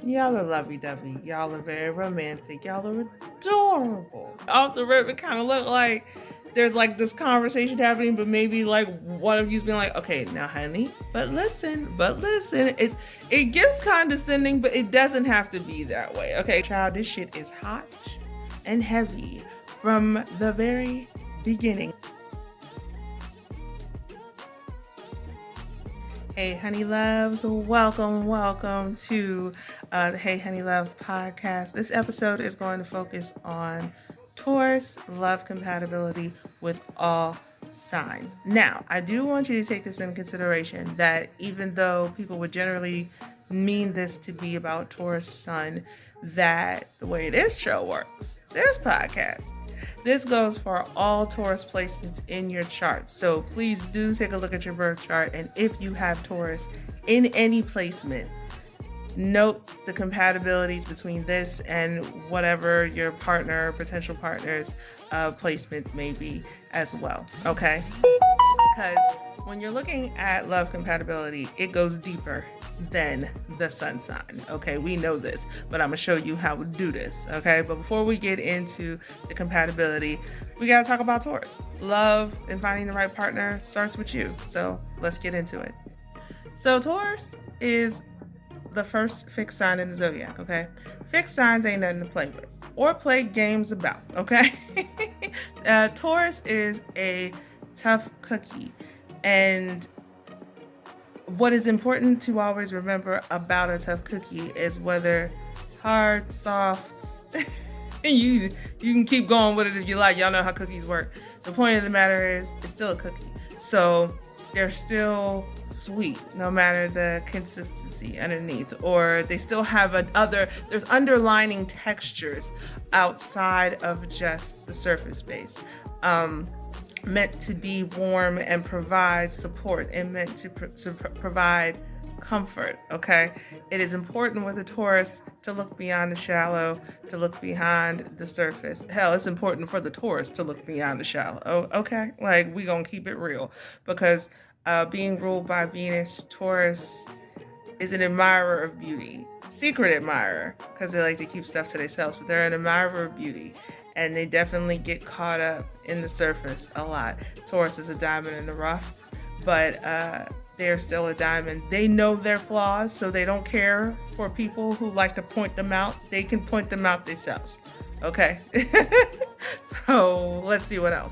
Y'all are lovey-dovey. Y'all are very romantic. Y'all are adorable. Off the rip, it kind of looked like there's like this conversation happening, but maybe like one of you's being like, okay, now honey, but listen. It gives condescending, but it doesn't have to be that way. Okay, child, this shit is hot and heavy from the very beginning. Hey Honey Loves, welcome to the Hey Honey Love podcast. This episode is going to focus on Taurus love compatibility with all signs. Now, I do want you to take this into consideration that even though people would generally mean this to be about Taurus sun, that the way this show works, this podcast, this goes for all Taurus placements in your chart. So please do take a look at your birth chart. And if you have Taurus in any placement, note the compatibilities between this and whatever your partner, potential partner's placement may be as well. Okay? Because when you're looking at love compatibility, it goes deeper than the sun sign. Okay, we know this, but I'm gonna show you how we do this. Okay, but before we get into the compatibility, we gotta talk about Taurus. Love and finding the right partner starts with you. So let's get into it. So Taurus is the first fixed sign in the zodiac. Okay, fixed signs ain't nothing to play with or play games about. Okay, Taurus is a tough cookie. And what is important to always remember about a tough cookie is whether hard, soft, you can keep going with it if you like. Y'all know how cookies work. The point of the matter is it's still a cookie. So they're still sweet no matter the consistency underneath, or they still have there's underlining textures outside of just the surface base. Meant to be warm and provide support and meant to provide comfort. Okay, it is important with a Taurus to look beyond the shallow, to look behind the surface. Hell, it's important for the Taurus to look beyond the shallow. Okay, like we gonna keep it real, because being ruled by Venus, Taurus is an admirer of beauty, secret admirer, because they like to keep stuff to themselves, but they're an admirer of beauty. And they definitely get caught up in the surface a lot. Taurus is a diamond in the rough, but they're still a diamond. They know their flaws, so they don't care for people who like to point them out. They can point them out themselves. Okay? So let's see what else.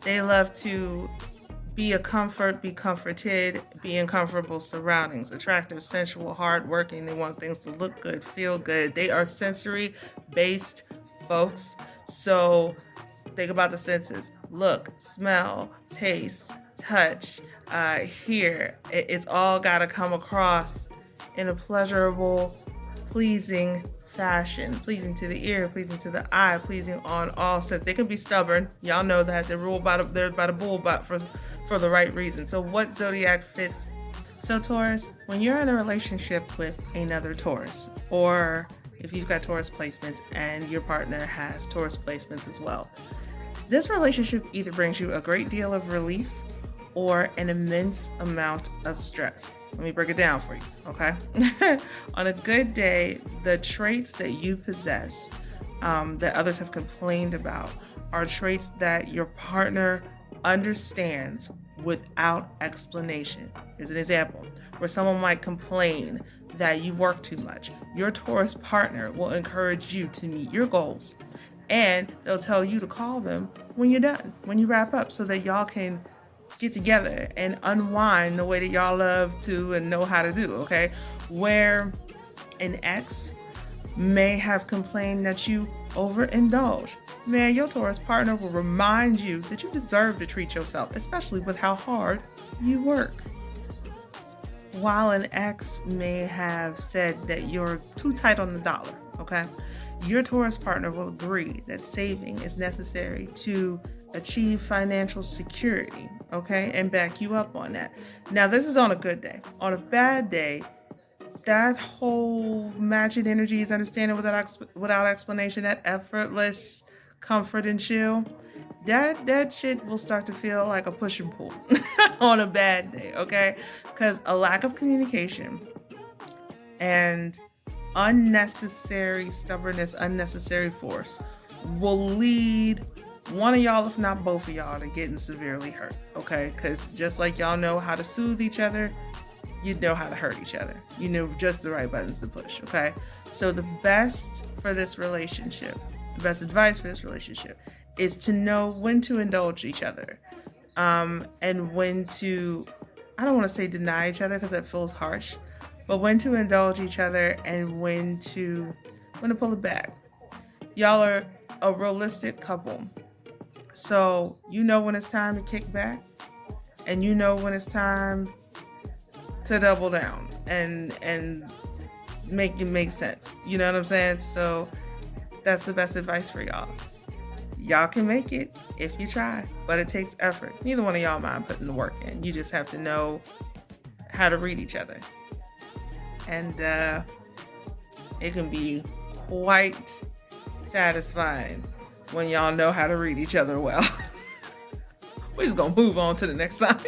They love to be a comfort, be comforted, be in comfortable surroundings. Attractive, sensual, hardworking. They want things to look good, feel good. They are sensory-based folks. So think about the senses: look, smell, taste, touch, hear. It's all got to come across in a pleasurable, pleasing fashion, pleasing to the ear, pleasing to the eye, pleasing on all senses. They can be stubborn. Y'all know that they're ruled by the bull, but for the right reason. So what zodiac fits? So Taurus, when you're in a relationship with another Taurus, or if you've got Taurus placements and your partner has Taurus placements as well, this relationship either brings you a great deal of relief or an immense amount of stress. Let me break it down for you, okay? On a good day, the traits that you possess that others have complained about are traits that your partner understands without explanation. Here's an example where someone might complain that you work too much. Your Taurus partner will encourage you to meet your goals, and they'll tell you to call them when you're done, when you wrap up, so that y'all can get together and unwind the way that y'all love to and know how to do, okay? Where an ex may have complained that you overindulge, man, your Taurus partner will remind you that you deserve to treat yourself, especially with how hard you work. While an ex may have said that you're too tight on the dollar, okay, your Taurus partner will agree that saving is necessary to achieve financial security, okay, and back you up on that. Now, this is on a good day. On a bad day, that whole matching energy is understanding without explanation, that effortless comfort and chill, that shit will start to feel like a push and pull on a bad day, okay? Because a lack of communication and unnecessary stubbornness, unnecessary force will lead one of y'all, if not both of y'all, to getting severely hurt, okay? Because just like y'all know how to soothe each other, you know how to hurt each other. You know just the right buttons to push, okay? So the best for this relationship, the best advice for this relationship is to know when to indulge each other, and when to, I don't want to say deny each other because that feels harsh, but when to indulge each other and when to pull it back. Y'all are a realistic couple. So you know when it's time to kick back, and you know when it's time to double down and make it make sense. You know what I'm saying? So that's the best advice for y'all. Y'all can make it if you try, but it takes effort. Neither one of y'all mind putting the work in. You just have to know how to read each other. And it can be quite satisfying when y'all know how to read each other well. We're just gonna move on to the next sign.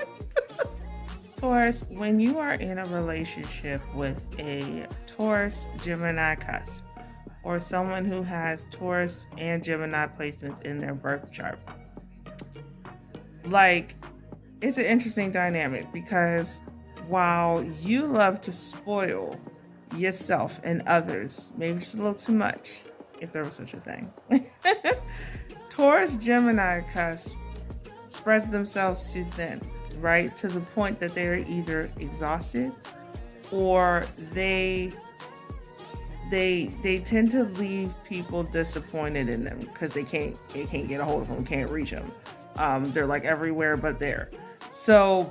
Taurus, when you are in a relationship with a Taurus Gemini cusp, or someone who has Taurus and Gemini placements in their birth chart, like, it's an interesting dynamic because while you love to spoil yourself and others, maybe just a little too much, if there was such a thing, Taurus Gemini cusp spreads themselves too thin, right? To the point that they're either exhausted or they tend to leave people disappointed in them because they can't get a hold of them, can't reach them. They're like everywhere but there. So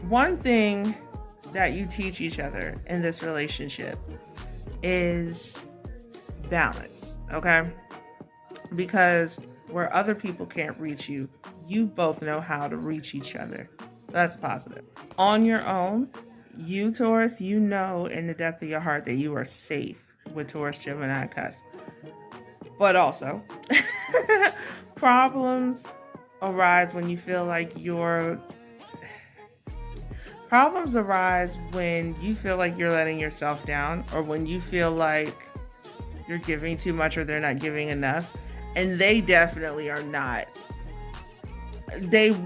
one thing that you teach each other in this relationship is balance, okay? Because where other people can't reach you, you both know how to reach each other. So that's positive. On your own, you, Taurus, you know in the depth of your heart that you are safe with Taurus Gemini cusp. But also, problems arise when you feel like Problems arise when you feel like you're letting yourself down, or when you feel like you're giving too much or they're not giving enough. And they definitely are not. It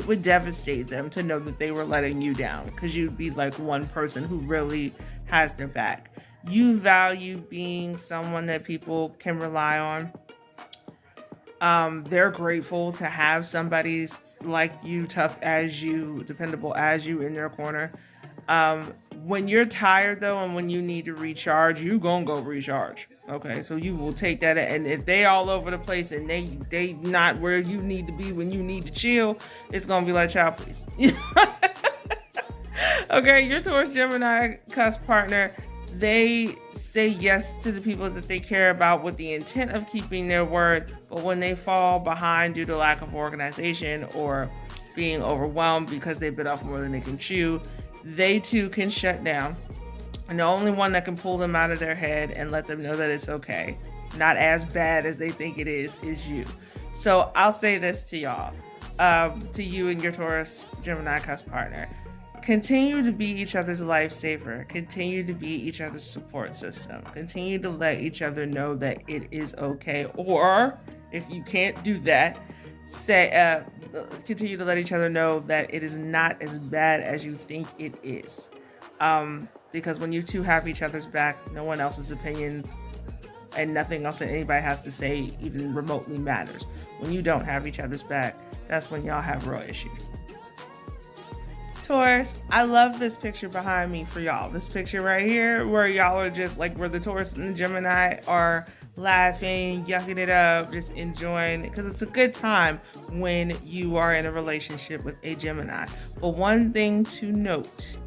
would devastate them to know that they were letting you down, because you'd be like one person who really has their back. You value being someone that people can rely on. They're grateful to have somebody like you, tough as you, dependable as you, in their corner. When you're tired though, and when you need to recharge, you gonna go recharge. Okay, so you will take that, and if they all over the place and they not where you need to be when you need to chill, it's gonna be like, child, please. Okay, your Taurus Gemini cusp partner, they say yes to the people that they care about with the intent of keeping their word, but when they fall behind due to lack of organization or being overwhelmed because they bit off more than they can chew, they too can shut down. And the only one that can pull them out of their head and let them know that it's okay, not as bad as they think it is you. So I'll say this to y'all, to you and your Taurus Gemini cusp partner. Continue to be each other's lifesaver. Continue to be each other's support system. Continue to let each other know that it is okay. Or if you can't do that, continue to let each other know that it is not as bad as you think it is. Because when you two have each other's back, no one else's opinions and nothing else that anybody has to say even remotely matters. When you don't have each other's back, that's when y'all have real issues. Taurus, I love this picture behind me for y'all. This picture right here where y'all are just like, where the Taurus and the Gemini are laughing, yucking it up, just enjoying it, because it's a good time when you are in a relationship with a Gemini. But one thing to note,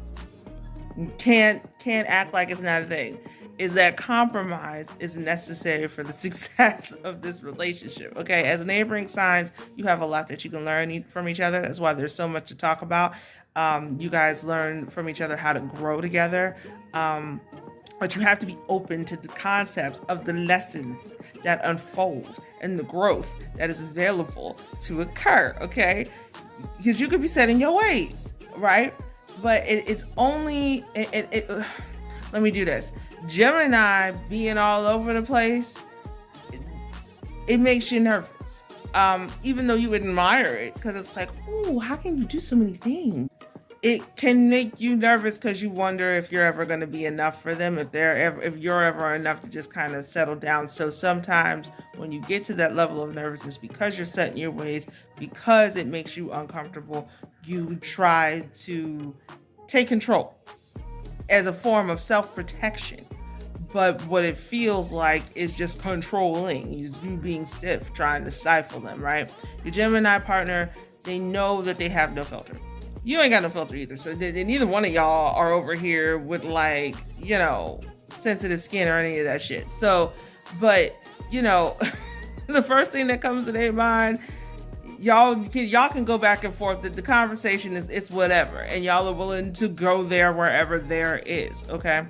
can't act like it's not a thing, is that compromise is necessary for the success of this relationship. Okay, as neighboring signs, you have a lot that you can learn from each other. That's why there's so much to talk about. You guys learn from each other how to grow together. But you have to be open to the concepts of the lessons that unfold and the growth that is available to occur, okay? Because you could be set in your ways, right? But it's only, let me do this. Gemini being all over the place, it makes you nervous. Even though you admire it, because it's like, oh, how can you do so many things? It can make you nervous because you wonder if you're ever going to be enough for them, if you're ever enough to just kind of settle down. So sometimes when you get to that level of nervousness, because you're set in your ways, because it makes you uncomfortable, you try to take control as a form of self-protection. But what it feels like is just controlling, you being stiff, trying to stifle them, right? Your Gemini partner, they know that they have no filter. You ain't got no filter either. So neither one of y'all are over here with like, sensitive skin or any of that shit. So, but, the first thing that comes to their mind, y'all can go back and forth. The conversation is it's whatever. And y'all are willing to go there wherever there is, okay?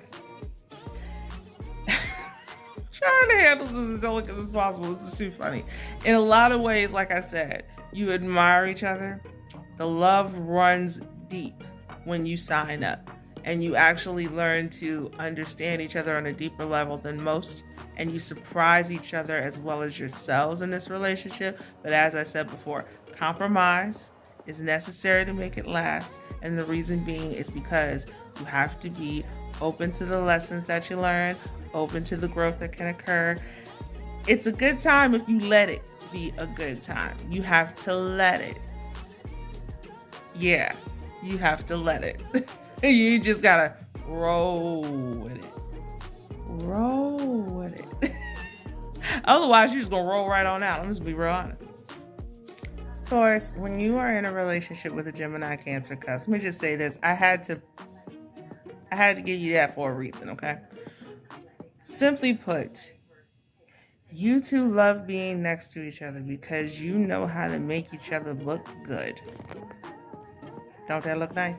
Trying to handle this as delicate as possible. This is too funny. In a lot of ways, like I said, you admire each other. The love runs deep when you sign up, and you actually learn to understand each other on a deeper level than most, and you surprise each other as well as yourselves in this relationship. But as I said before, compromise is necessary to make it last, and the reason being is because you have to be open to the lessons that you learn, open to the growth that can occur. It's a good time if you let it be a good time. You have to let it. Yeah, you have to let it. You just gotta roll with it. Roll with it. Otherwise, you're just gonna roll right on out. I'm just be real honest. Taurus, when you are in a relationship with a Gemini Cancer cusp, let me just say this. I had to give you that for a reason, okay? Simply put, you two love being next to each other because you know how to make each other look good. Don't that look nice?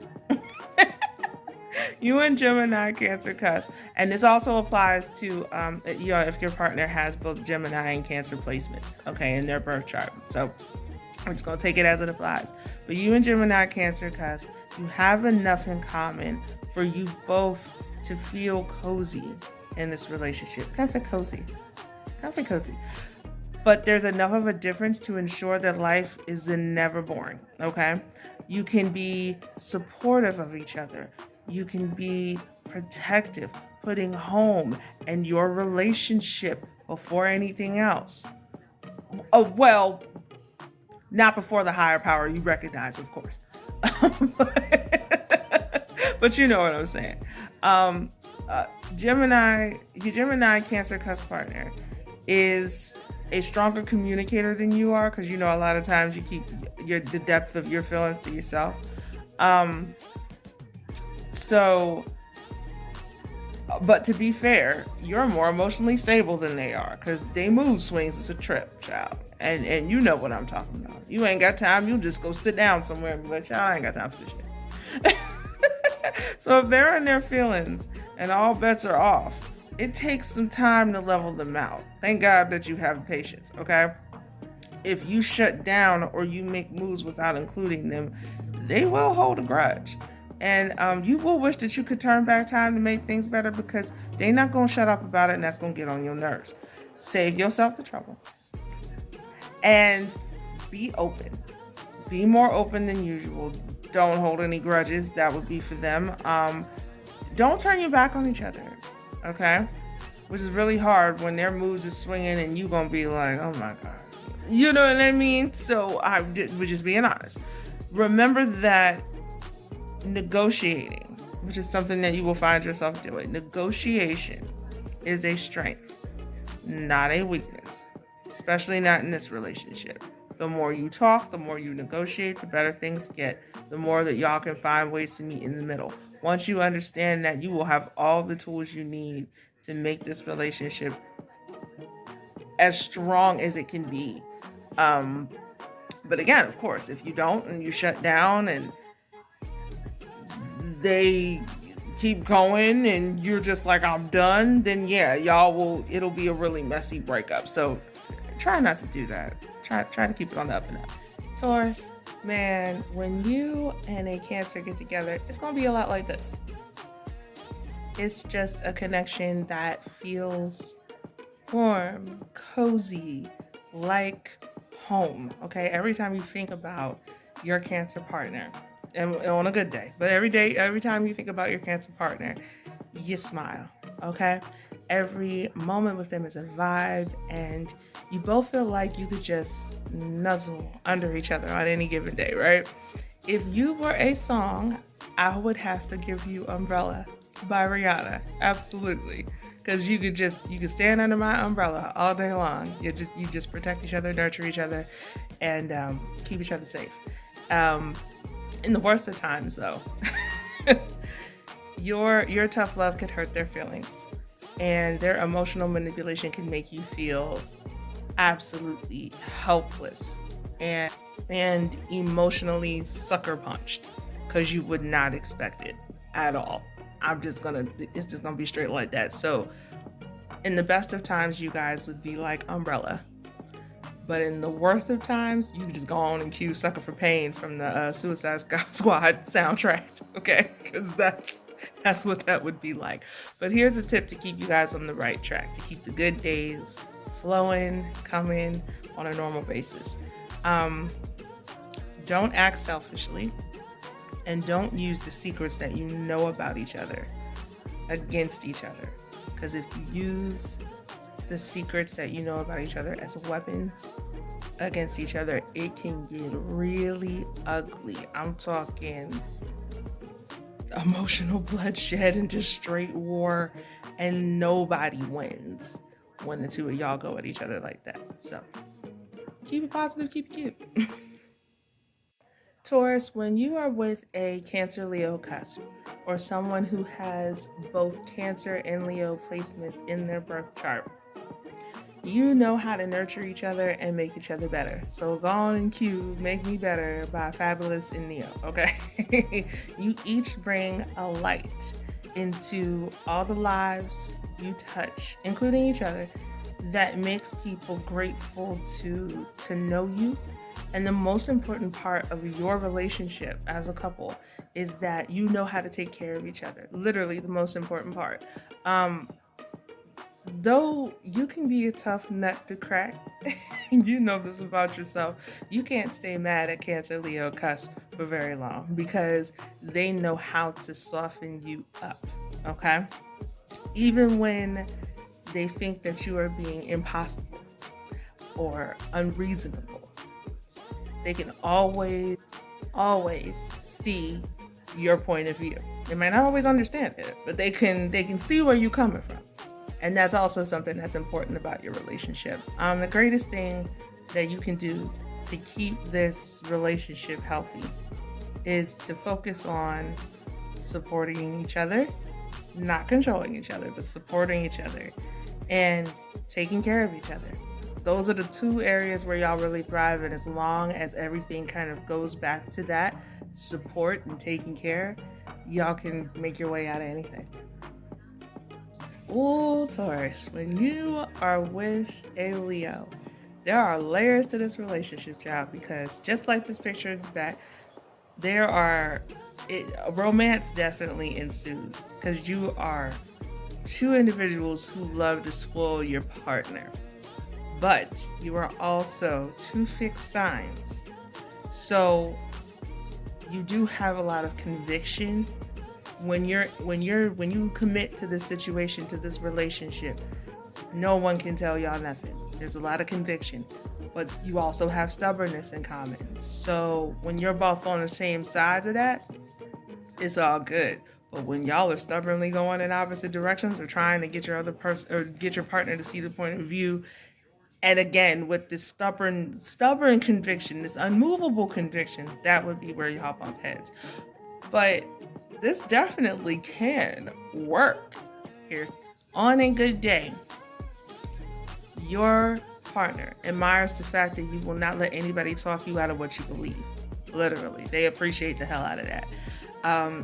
You and Gemini Cancer cusp, and this also applies to if your partner has both Gemini and Cancer placements, okay, in their birth chart. So I'm just gonna take it as it applies. But you and Gemini Cancer cusp, you have enough in common for you both to feel cozy in this relationship. Comfy cozy. But there's enough of a difference to ensure that life is never boring, okay? You can be supportive of each other. You can be protective, putting home and your relationship before anything else. Oh, well, not before the higher power you recognize, of course. But you know what I'm saying. Your Gemini Cancer cusp partner is a stronger communicator than you are, because a lot of times you keep the depth of your feelings to yourself. But to be fair, you're more emotionally stable than they are, because they mood swings is a trip, child. And you know what I'm talking about. You ain't got time. You just go sit down somewhere and be like, child, I ain't got time for this shit. So if they're in their feelings and all bets are off, it takes some time to level them out. Thank God that you have patience, okay? If you shut down or you make moves without including them, they will hold a grudge. And you will wish that you could turn back time to make things better, because they're not going to shut up about it, and that's going to get on your nerves. Save yourself the trouble. And be open. Be more open than usual. Don't hold any grudges. That would be for them. Don't turn your back on each other, okay? Which is really hard when their moods are swinging and you gonna be like, oh my God. You know what I mean? So we're just being honest. Remember that negotiating, which is something that you will find yourself doing, negotiation is a strength, not a weakness, especially not in this relationship. The more you talk, the more you negotiate, the better things get, the more that y'all can find ways to meet in the middle. Once you understand that, you will have all the tools you need to make this relationship as strong as it can be. But again, of course, if you don't and you shut down and they keep going and you're just like, I'm done, then yeah, it'll be a really messy breakup. So try not to do that. Try to keep it on the up and up. Taurus, man, when you and a Cancer get together, it's going to be a lot like this. It's just a connection that feels warm, cozy, like home. Okay, every time you think about your Cancer partner, and on a good day, but every time you think about your Cancer partner, you smile. Okay, every moment with them is a vibe, and you both feel like you could just nuzzle under each other on any given day, right? If you were a song, I would have to give you Umbrella by Rihanna. Absolutely. Because you could stand under my umbrella all day long. You just protect each other, nurture each other, and keep each other safe. In the worst of times, though, your tough love could hurt their feelings, and their emotional manipulation can make you feel absolutely helpless and emotionally sucker punched because you would not expect it at all. It's just gonna be straight like that. So in the best of times, you guys would be like Umbrella. But in the worst of times, you can just go on and cue Sucker for Pain from the Suicide Squad soundtrack, okay? Because that's what that would be like. But here's a tip to keep you guys on the right track, to keep the good days flowing, coming on a normal basis. Don't act selfishly. And don't use the secrets that you know about each other against each other. Because if you use the secrets that you know about each other as weapons against each other, it can get really ugly. I'm talking emotional bloodshed and just straight war, and nobody wins when the two of y'all go at each other like that. So keep it positive, keep it cute. Taurus, when you are with a Cancer Leo cusp, or someone who has both Cancer and Leo placements in their birth chart, you know how to nurture each other and make each other better. So go on and cue Make Me Better by Fabulous and Neo, okay? You each bring a light into all the lives you touch, including each other, that makes people grateful to know you. And the most important part of your relationship as a couple is that you know how to take care of each other. Literally the most important part. Though you can be a tough nut to crack, you know this about yourself, you can't stay mad at Cancer Leo cusp for very long because they know how to soften you up, okay? Even when they think that you are being impossible or unreasonable, they can always see your point of view. They might not always understand it, but they can see where you're coming from. And that's also something that's important about your relationship. The greatest thing that you can do to keep this relationship healthy is to focus on supporting each other, not controlling each other, but supporting each other and taking care of each other. Those are the two areas where y'all really thrive, and as long as everything kind of goes back to that support and taking care, y'all can make your way out of anything. Ooh, Taurus, when you are with a Leo, there are layers to this relationship, child, because just like this picture in the back, romance definitely ensues because you are two individuals who love to spoil your partner. But you are also two fixed signs. So you do have a lot of conviction when you commit to this situation, to this relationship. No one can tell y'all nothing. There's a lot of conviction, but you also have stubbornness in common. So when you're both on the same side of that, it's all good. But when y'all are stubbornly going in opposite directions or trying to get your other person or get your partner to see the point of view, and again, with this stubborn conviction, this unmovable conviction, that would be where y'all bump heads. But this definitely can work. Here, on a good day, your partner admires the fact that you will not let anybody talk you out of what you believe. Literally, they appreciate the hell out of that.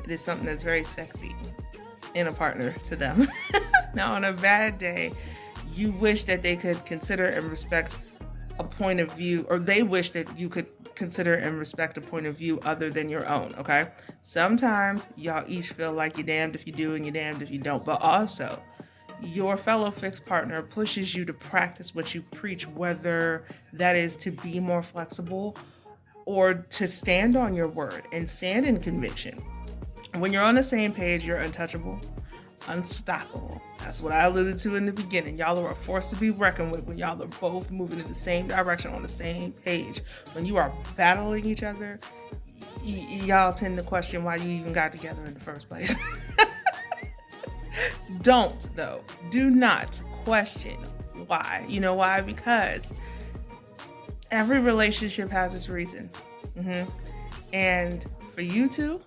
It is something that's very sexy in a partner to them. Now, on a bad day, you wish that they could consider and respect a point of view, or they wish that you could consider and respect a point of view other than your own, okay? Sometimes y'all each feel like you're damned if you do and you're damned if you don't, but also your fellow fixed partner pushes you to practice what you preach, whether that is to be more flexible or to stand on your word and stand in conviction. When you're on the same page, you're untouchable, unstoppable. That's what I alluded to in the beginning. Y'all are a force to be reckoned with when y'all are both moving in the same direction on the same page. When you are battling each other, y'all tend to question why you even got together in the first place. Don't, though. Do not question why. You know why? Because every relationship has its reason. And for you two,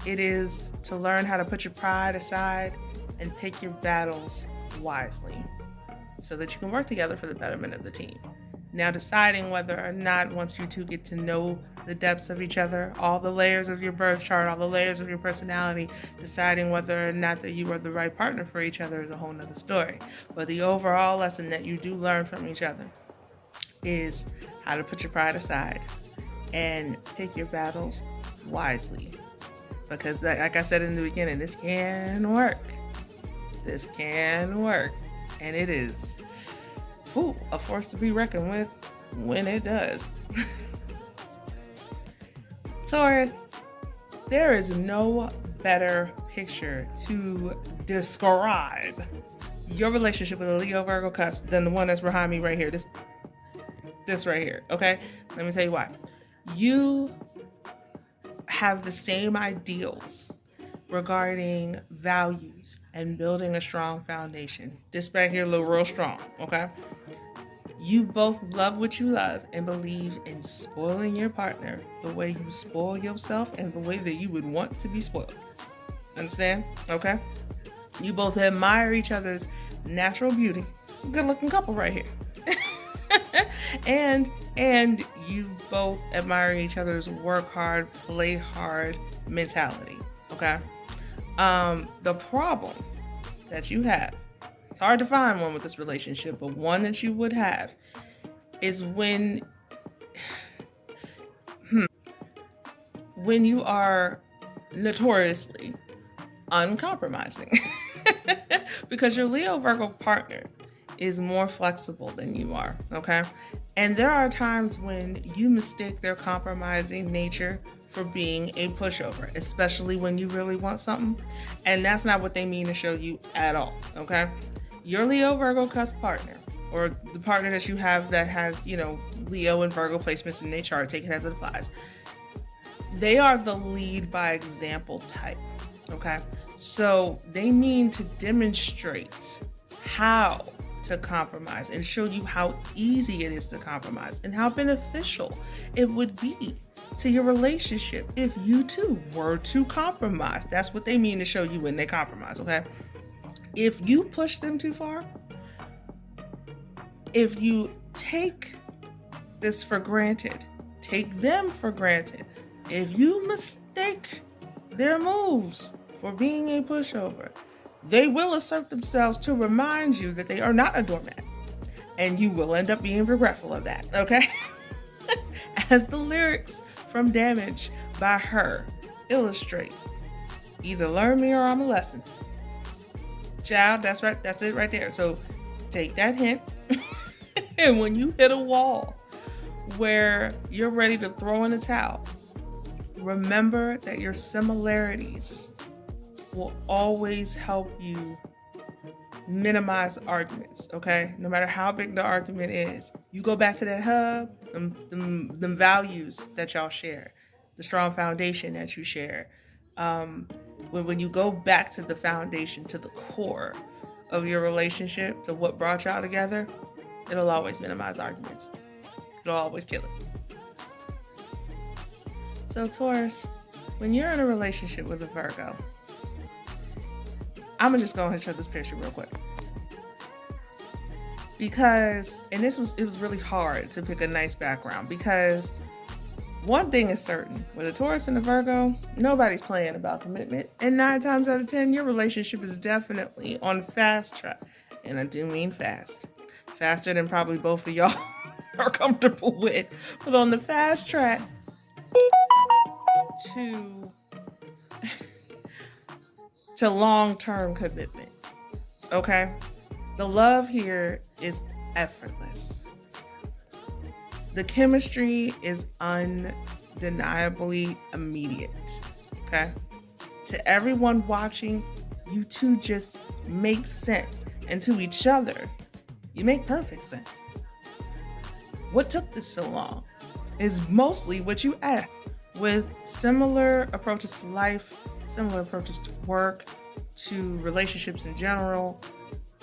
it is to learn how to put your pride aside and pick your battles wisely so that you can work together for the betterment of the team. Now, deciding whether or not, once you two get to know the depths of each other, all the layers of your birth chart, all the layers of your personality, deciding whether or not that you are the right partner for each other is a whole nother story. But the overall lesson that you do learn from each other is how to put your pride aside and pick your battles wisely. Because like I said in the beginning, this can work. This can work. And it is a force to be reckoned with when it does. Taurus, there is no better picture to describe your relationship with a Leo Virgo cusp than the one that's behind me right here. This right here, okay? Let me tell you why. You have the same ideals regarding values and building a strong foundation. This right here look real strong, okay? You both love what you love and believe in spoiling your partner the way you spoil yourself and the way that you would want to be spoiled. Understand? Okay? You both admire each other's natural beauty. It's a good looking couple right here. and you both admire each other's work hard, play hard mentality. Okay? The problem that you have, it's hard to find one with this relationship, but one that you would have is when you are notoriously uncompromising. Because your Leo Virgo partner is more flexible than you are, okay? And there are times when you mistake their compromising nature for being a pushover, especially when you really want something. And that's not what they mean to show you at all, okay? Your Leo Virgo cusp partner, or the partner that you have that has, Leo and Virgo placements in their chart, take it as it applies. They are the lead by example type, okay? So they mean to demonstrate how to compromise and show you how easy it is to compromise and how beneficial it would be to your relationship if you two were to compromise. That's what they mean to show you when they compromise, okay? If you push them too far, if you take this for granted, take them for granted, if you mistake their moves for being a pushover, they will assert themselves to remind you that they are not a doormat. And you will end up being regretful of that, okay? As the lyrics from Damage by Her illustrate, either learn me or I'm a lesson. Child, that's right. That's it right there. So take that hint. And when you hit a wall where you're ready to throw in the towel, remember that your similarities will always help you minimize arguments, okay? No matter how big the argument is, you go back to that hub, them values that y'all share, the strong foundation that you share. When you go back to the foundation, to the core of your relationship, to what brought y'all together, it'll always minimize arguments. It'll always kill it. So Taurus, when you're in a relationship with a Virgo, I'm gonna just go ahead and show this picture real quick. Because, and it was really hard to pick a nice background, because one thing is certain, with a Taurus and a Virgo, nobody's playing about commitment. And 9 times out of 10, your relationship is definitely on fast track. And I do mean fast. Faster than probably both of y'all are comfortable with, but on the fast track to long-term commitment. Okay? The love here is effortless. The chemistry is undeniably immediate. Okay? To everyone watching, you two just make sense. And to each other, you make perfect sense. What took this so long is mostly what you asked. With similar approaches to life, similar approaches to work, to relationships in general,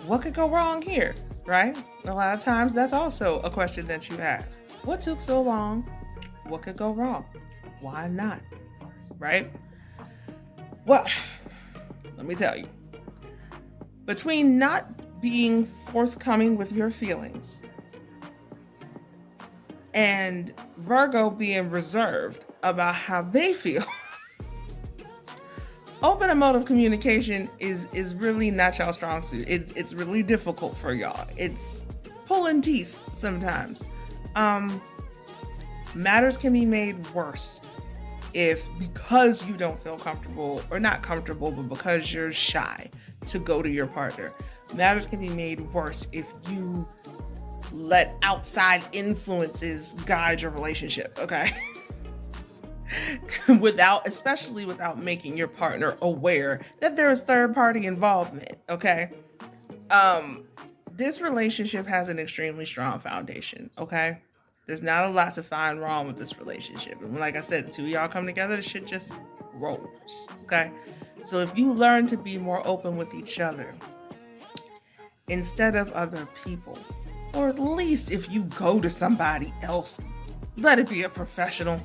what could go wrong here, right? A lot of times that's also a question that you ask. What took so long? What could go wrong? Why not? Right? Well, let me tell you. Between not being forthcoming with your feelings and Virgo being reserved about how they feel, open emotive communication is really not y'all's strong suit. It's really difficult for y'all. It's pulling teeth sometimes. Matters can be made worse if, because you don't feel comfortable, or not comfortable, but because you're shy to go to your partner. Matters can be made worse if you let outside influences guide your relationship, okay? Especially without making your partner aware that there is third-party involvement, okay? This relationship has an extremely strong foundation, okay? There's not a lot to find wrong with this relationship. And like I said, the two of y'all come together, the shit just rolls, okay? So if you learn to be more open with each other instead of other people, or at least if you go to somebody else, let it be a professional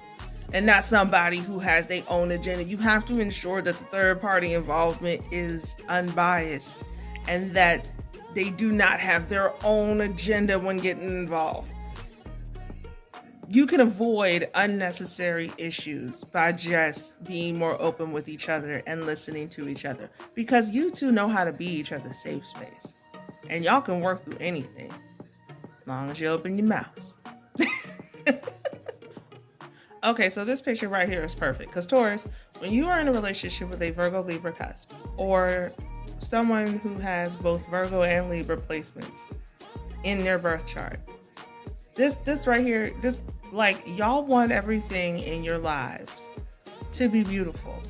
and not somebody who has their own agenda. You have to ensure that the third party involvement is unbiased and that they do not have their own agenda when getting involved. You can avoid unnecessary issues by just being more open with each other and listening to each other, because you two know how to be each other's safe space. And y'all can work through anything as long as you open your mouths. Okay, so this picture right here is perfect because Taurus, when you are in a relationship with a Virgo Libra cusp, or someone who has both Virgo and Libra placements in their birth chart, this right here, this, like, y'all want everything in your lives to be beautiful.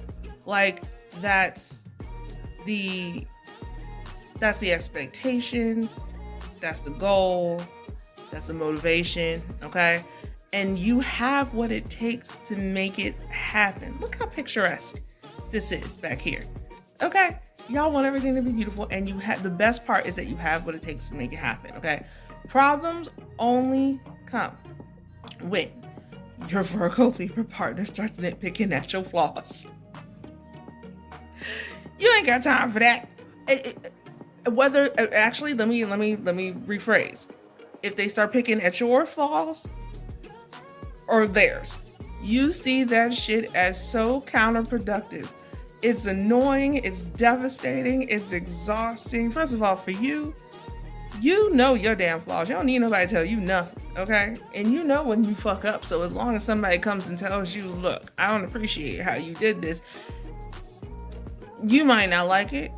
Like, that's the expectation, that's the goal, that's the motivation, okay? And you have what it takes to make it happen. Look how picturesque this is back here, okay? Y'all want everything to be beautiful, and you have, the best part is that you have what it takes to make it happen, okay? Problems only come when your Virgo Libra partner starts nitpicking at your flaws. You ain't got time for that. Actually, let me rephrase. If they start picking at your flaws or theirs, you see that shit as so counterproductive. It's annoying, it's devastating, it's exhausting. First of all, for you, you know your damn flaws. You don't need nobody to tell you nothing, okay? And you know when you fuck up. So as long as somebody comes and tells you, look, I don't appreciate how you did this, you might not like it,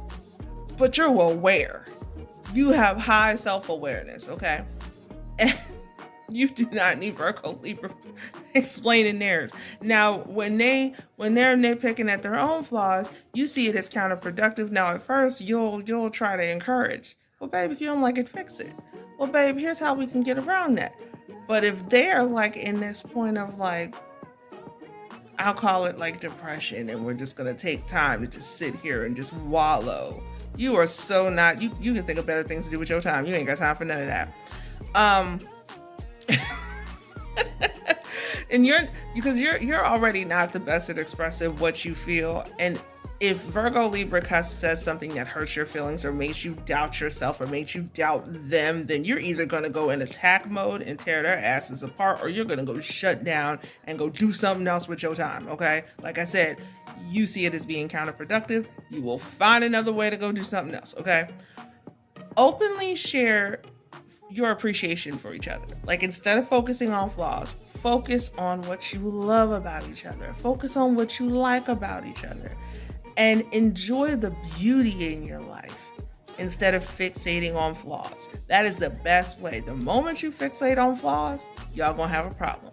but you're aware. You have high self-awareness, okay? And you do not need Virgo Libra explaining theirs. Now, when they're nitpicking at their own flaws, you see it as counterproductive. Now, at first, you'll try to encourage. Well, babe, if you don't like it, fix it. Well, babe, here's how we can get around that. But if they're like in this point of like, I'll call it like depression, and we're just gonna take time to just sit here and just wallow, you are so not, you can think of better things to do with your time. You ain't got time for none of that. And you're already not the best at expressing what you feel. And if Virgo Libra cusp says something that hurts your feelings or makes you doubt yourself or makes you doubt them, then you're either going to go in attack mode and tear their asses apart, or you're going to go shut down and go do something else with your time, okay? Like I said, you see it as being counterproductive. You will find another way to go do something else, okay? Openly share your appreciation for each other. Like, instead of focusing on flaws, focus on what you love about each other. Focus on what you like about each other. And enjoy the beauty in your life instead of fixating on flaws. That is the best way. The moment you fixate on flaws, y'all gonna have a problem.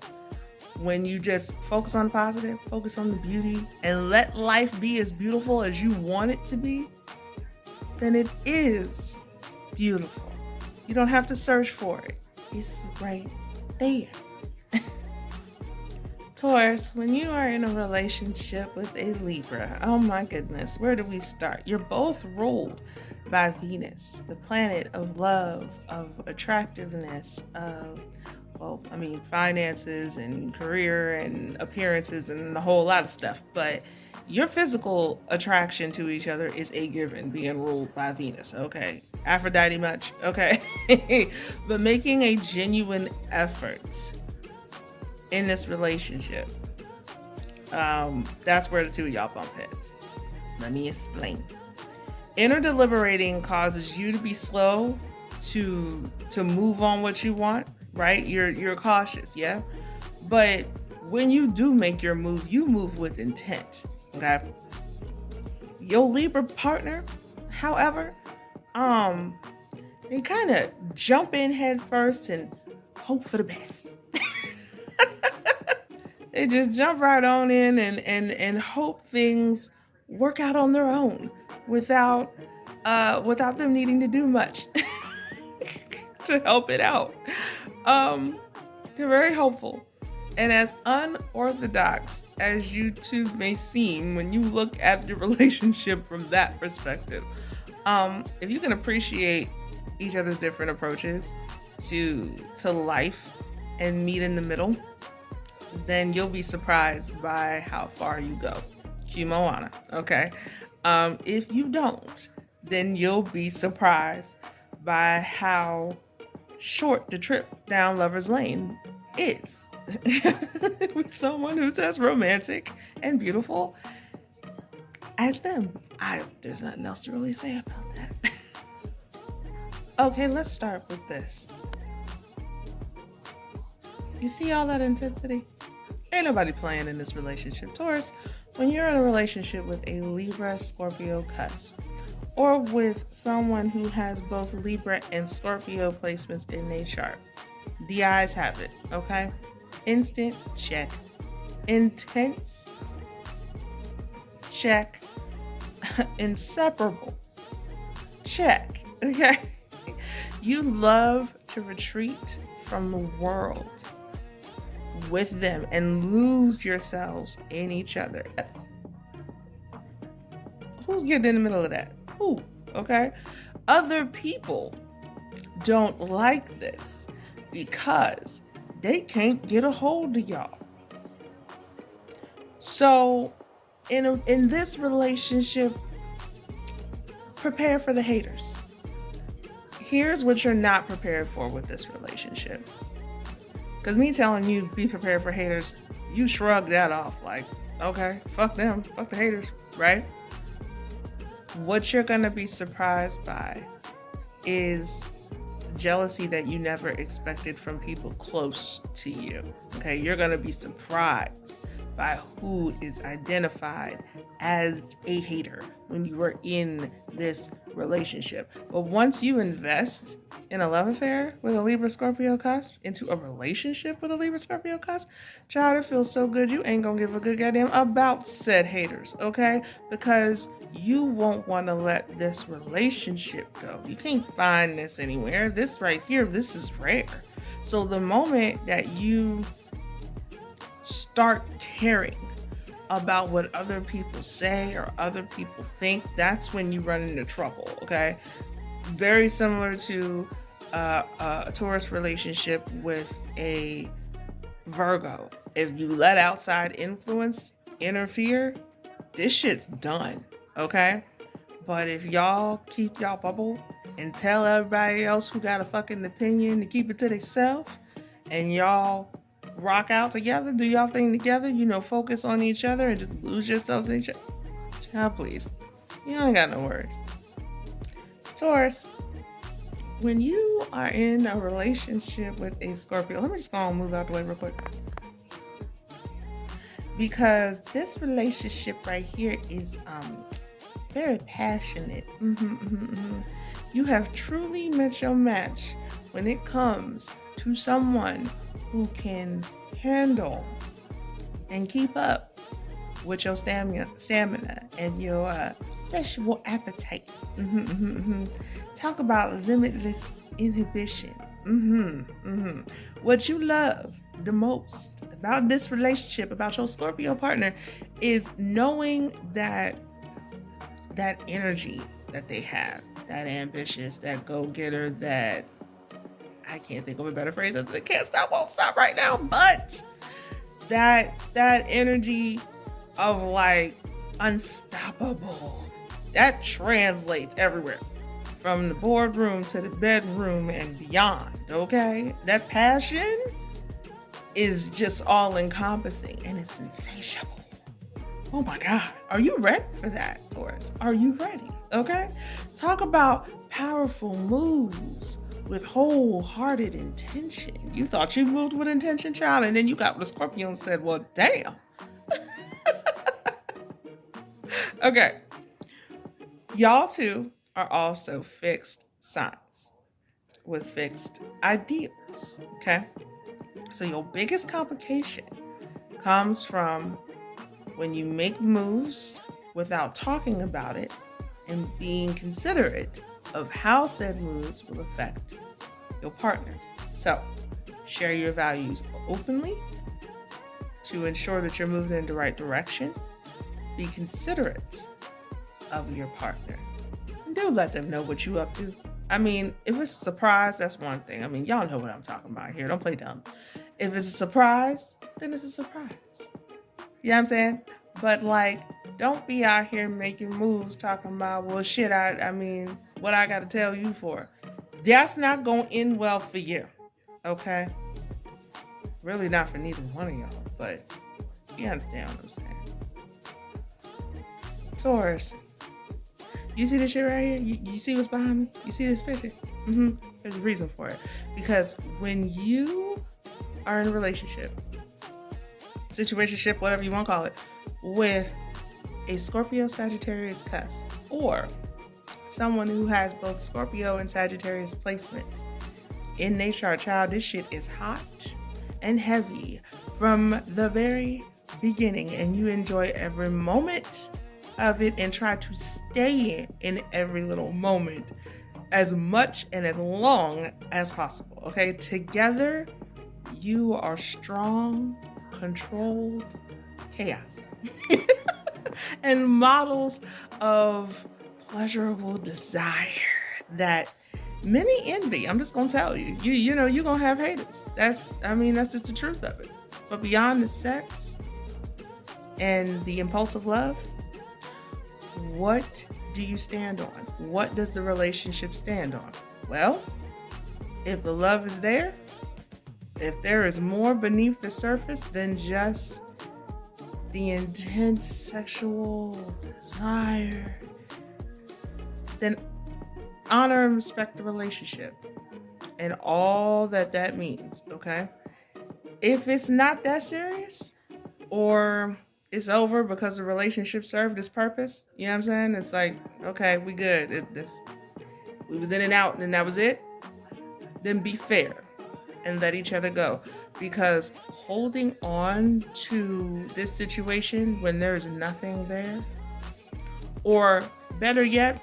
When you just focus on the positive, focus on the beauty, and let life be as beautiful as you want it to be, then it is beautiful. You don't have to search for it. It's right there. Taurus, when you are in a relationship with a Libra, oh my goodness, where do we start? You're both ruled by Venus, the planet of love, of attractiveness, of, finances and career and appearances and a whole lot of stuff. But your physical attraction to each other is a given, being ruled by Venus, okay? Aphrodite much, okay? But making a genuine effort in this relationship, that's where the two of y'all bump heads. Let me explain. Inner deliberating causes you to be slow to move on what you want, right? You're cautious, yeah? But when you do make your move, you move with intent, okay? Your Libra partner, however, they kind of jump in head first and hope for the best. They just jump right on in and hope things work out on their own without them needing to do much to help it out. They're very hopeful. And as unorthodox as you two may seem when you look at your relationship from that perspective, if you can appreciate each other's different approaches to life and meet in the middle, then you'll be surprised by how far you go. Cue Moana, okay? If you don't, then you'll be surprised by how short the trip down Lover's Lane is. With someone who's as romantic and beautiful as them. There's nothing else to really say about that. Okay, let's start with this. You see all that intensity? Ain't nobody playing in this relationship. Taurus, when you're in a relationship with a Libra Scorpio cusp, or with someone who has both Libra and Scorpio placements in their chart, the eyes have it, okay? Instant, check. Intense, check. Inseparable, check, okay? You love to retreat from the world with them and lose yourselves in each other. Who's getting in the middle of that? Who? Okay? Other people don't like this because they can't get a hold of y'all. So in this relationship, prepare for the haters. Here's what you're not prepared for with this relationship. Because me telling you be prepared for haters, you shrug that off like, okay, fuck them, fuck the haters, right? What you're going to be surprised by is jealousy that you never expected from people close to you. Okay, you're going to be surprised by who is identified as a hater when you are in this relationship. But once you invest in a love affair with a Libra Scorpio cusp into a relationship with a Libra Scorpio cusp, child, it feels so good you ain't gonna give a good goddamn about said haters, okay? Because you won't want to let this relationship go. You can't find this anywhere. This right here, this is rare. So the moment that you start caring about what other people say or other people think, that's when you run into trouble, okay? Very similar to a Taurus relationship with a Virgo. If you let outside influence interfere, this shit's done, okay? But if y'all keep y'all bubble and tell everybody else who got a fucking opinion to keep it to themselves, and y'all rock out together, do y'all thing together, focus on each other and just lose yourselves in each other. Child, please. You ain't got no words. Taurus, When you are in a relationship with a Scorpio, let me just go and move out the way real quick. Because this relationship right here is very passionate. You have truly met your match when it comes to someone who can handle and keep up with your stamina and your sexual appetite. Talk about limitless inhibition. What you love the most about this relationship, about your Scorpio partner, is knowing that energy that they have, that ambitious, that go-getter, that I can't think of a better phrase. That can't stop, won't stop right now, but that energy of like unstoppable, that translates everywhere, from the boardroom to the bedroom and beyond. Okay, that passion is just all encompassing and it's insatiable. Oh my God, are you ready for that, Taurus? Are you ready? Okay, talk about powerful moves with wholehearted intention. You thought you moved with intention, child, and then you got with a Scorpio and said, well, damn. Okay, y'all two are also fixed signs with fixed ideals. Okay, so your biggest complication comes from when you make moves without talking about it and being considerate of how said moves will affect your partner. So, share your values openly to ensure that you're moving in the right direction. Be considerate of your partner. And do let them know what you up to. I mean, if it's a surprise, that's one thing. I mean, y'all know what I'm talking about here. Don't play dumb. If it's a surprise, then it's a surprise. You know what I'm saying? But like, don't be out here making moves talking about, well, shit, I mean, what I got to tell you for? That's not going to end well for you. Okay? Really not for neither one of y'all, but you understand what I'm saying. Taurus, you see this shit right here? You see what's behind me? You see this picture? There's a reason for it. Because when you are in a relationship, situationship, whatever you want to call it, with a Scorpio Sagittarius cusp, or someone who has both Scorpio and Sagittarius placements in their chart, child, this shit is hot and heavy from the very beginning, and you enjoy every moment of it and try to stay in every little moment as much and as long as possible. Okay, together you are strong, controlled chaos and models of pleasurable desire that many envy. I'm just gonna tell you, you know, you're gonna have haters. That's just the truth of it. But beyond the sex and the impulsive love, what do you stand on? What does the relationship stand on? Well, if the love is there, if there is more beneath the surface than just the intense sexual desire, then honor and respect the relationship and all that means, okay? If it's not that serious, or it's over because the relationship served its purpose, you know what I'm saying? It's like, okay, we good. We was in and out and that was it. Then be fair and let each other go. Because holding on to this situation when there is nothing there, or better yet,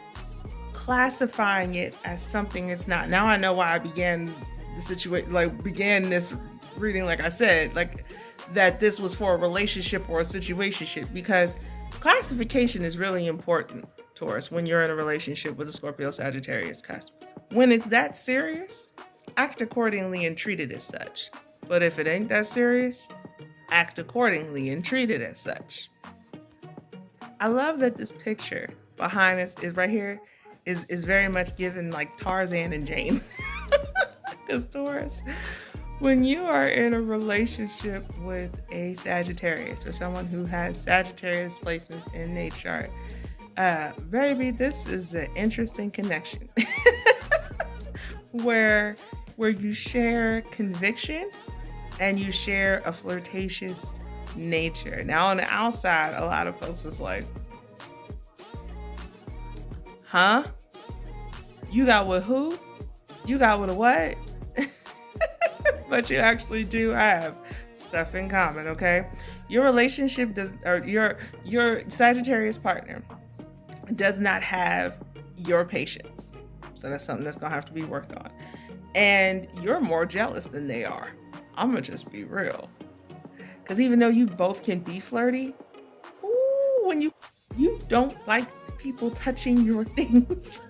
classifying it as something it's not. Now I know why I began this reading, like I said, like that this was for a relationship or a situationship, because classification is really important, Taurus, when you're in a relationship with a Scorpio Sagittarius cusp. When it's that serious, act accordingly and treat it as such. But if it ain't that serious, act accordingly and treat it as such. I love that this picture behind us is right here is very much given like Tarzan and Jane. Because Taurus, when you are in a relationship with a Sagittarius or someone who has Sagittarius placements in their chart, baby, this is an interesting connection. where you share conviction and you share a flirtatious nature. Now on the outside, a lot of folks is like, huh? You got with who? You got with a what? But you actually do have stuff in common, okay? Your relationship does, or your Sagittarius partner does not have your patience. So that's something that's gonna have to be worked on. And you're more jealous than they are. I'm gonna just be real. Because even though you both can be flirty, when you don't like people touching your things.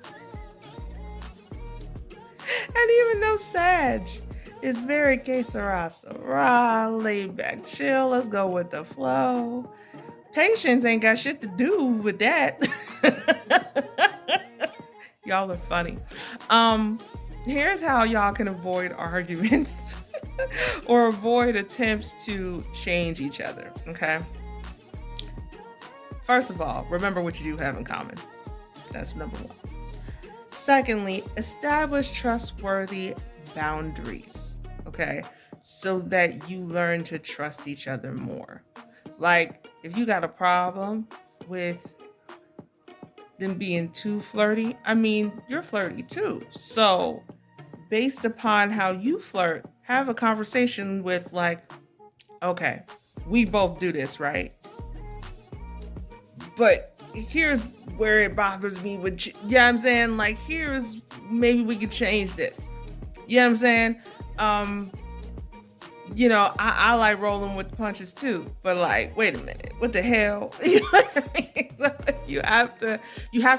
And even though Sag is very que sera, laid back, chill, let's go with the flow. Patience ain't got shit to do with that. Y'all are funny. Here's how y'all can avoid arguments or avoid attempts to change each other, okay? First of all, remember what you do have in common. That's number one. Secondly, establish trustworthy boundaries, okay? So that you learn to trust each other more. Like, if you got a problem with them being too flirty, I mean, you're flirty too. So, based upon how you flirt, have a conversation with like, okay, we both do this, right? But here's where it bothers me with, I'm saying? Like, here's, maybe we could change this. You know what I'm saying? I like rolling with the punches too, but like, wait a minute, what the hell? You know what I mean? So you have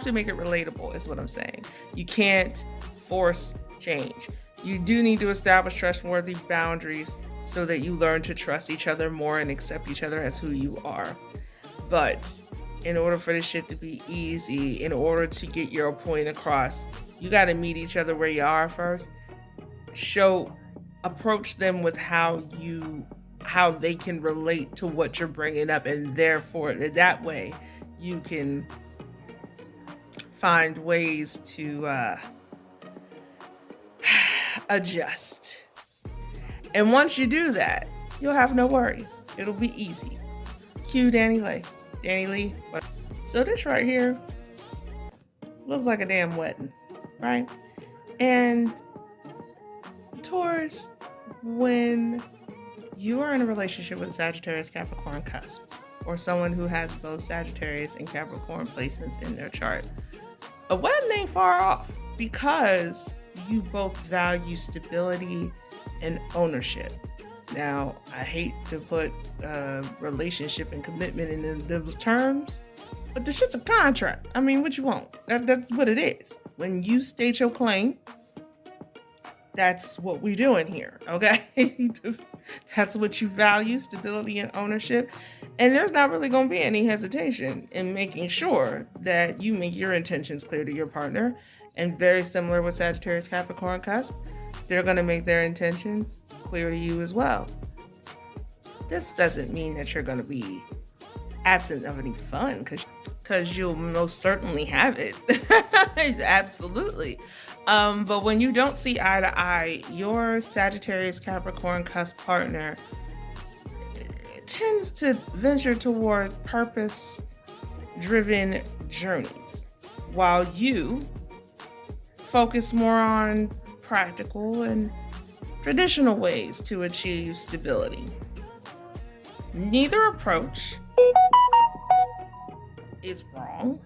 to make it relatable, is what I'm saying. You can't force change. You do need to establish trustworthy boundaries so that you learn to trust each other more and accept each other as who you are. But in order for this shit to be easy, in order to get your point across, you got to meet each other where you are first. Approach them with how they can relate to what you're bringing up, and therefore that way you can find ways to adjust. And once you do that, you'll have no worries. It'll be easy. Cue Danny Lee. So this right here looks like a damn wedding, right? And Taurus, when you are in a relationship with a Sagittarius Capricorn cusp, or someone who has both Sagittarius and Capricorn placements in their chart, a wedding ain't far off, because you both value stability and ownership. Now, I hate to put relationship and commitment in those terms, but the shit's a contract. I mean, what you want? That's what it is. When you state your claim, that's what we're doing here, okay? That's what you value, stability and ownership. And there's not really going to be any hesitation in making sure that you make your intentions clear to your partner. And very similar with Sagittarius Capricorn cusp, they're going to make their intentions clear to you as well. This doesn't mean that you're going to be absent of any fun, because you'll most certainly have it. Absolutely. But when you don't see eye to eye, your Sagittarius Capricorn cusp partner tends to venture toward purpose-driven journeys, while you focus more on practical and traditional ways to achieve stability. Neither approach is wrong.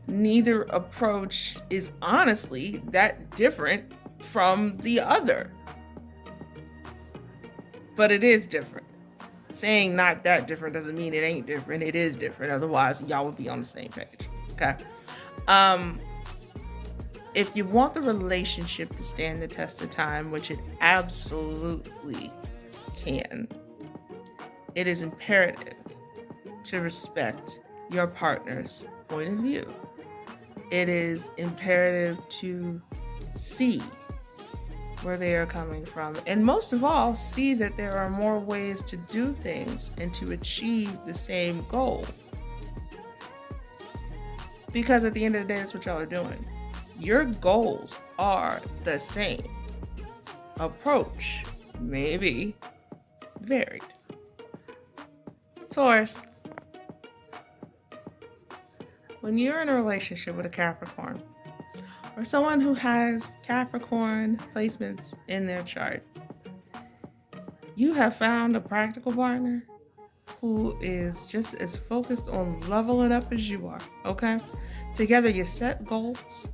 Neither approach is honestly that different from the other. But it is different. Saying not that different doesn't mean it ain't different. It is different. Otherwise, y'all would be on the same page. Okay? If you want the relationship to stand the test of time, which it absolutely can, it is imperative to respect your partner's point of view. It is imperative to see where they are coming from. And most of all, see that there are more ways to do things and to achieve the same goal. Because at the end of the day, that's what y'all are doing. your goals are the same. Approach may be varied. Taurus, when you're in a relationship with a Capricorn or someone who has Capricorn placements in their chart, you have found a practical partner who is just as focused on leveling up as you are, okay? Together you set goals.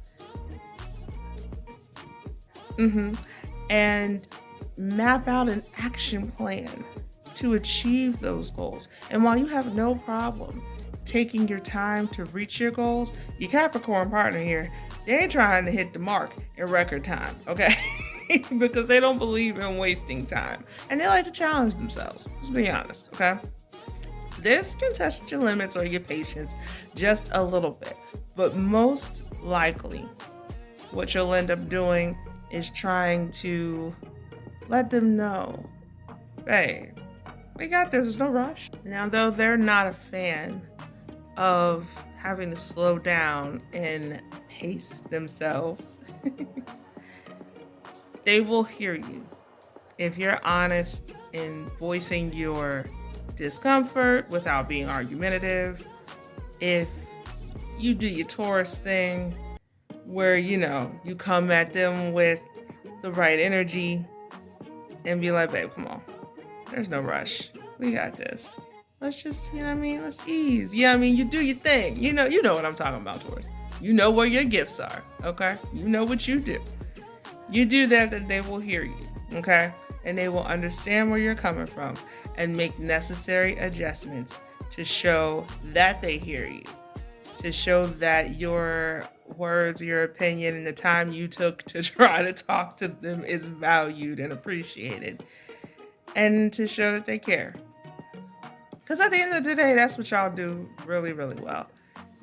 And map out an action plan to achieve those goals. And while you have no problem taking your time to reach your goals, your Capricorn partner here, they ain't trying to hit the mark in record time, okay? Because they don't believe in wasting time. And they like to challenge themselves. Let's be honest, okay? This can test your limits or your patience just a little bit. But most likely, what you'll end up doing is trying to let them know, hey, we got this, there's no rush. Now, though they're not a fan of having to slow down and pace themselves, they will hear you. If you're honest in voicing your discomfort without being argumentative, if you do your Taurus thing where, you come at them with the right energy and be like, babe, come on. There's no rush. We got this. Let's just, let's ease. You do your thing. You know what I'm talking about, Taurus. You know where your gifts are, okay? You know what you do. You do that, then they will hear you, okay? And they will understand where you're coming from and make necessary adjustments to show that they hear you, to show that your words, your opinion, and the time you took to try to talk to them is valued and appreciated, and to show that they care. Because at the end of the day, that's what y'all do really, really well.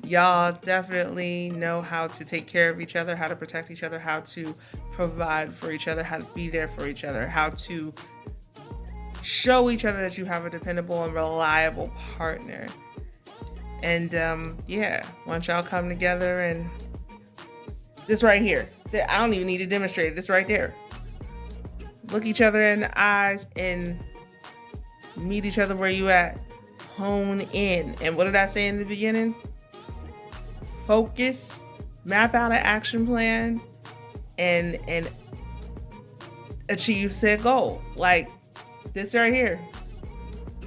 Y'all definitely know how to take care of each other, how to protect each other, how to provide for each other, how to be there for each other, how to show each other that you have a dependable and reliable partner. And once y'all come together, and this right here, I don't even need to demonstrate it, this right there. Look each other in the eyes and meet each other where you at. Hone in. And what did I say in the beginning? Focus, map out an action plan, and achieve said goal. Like this right here.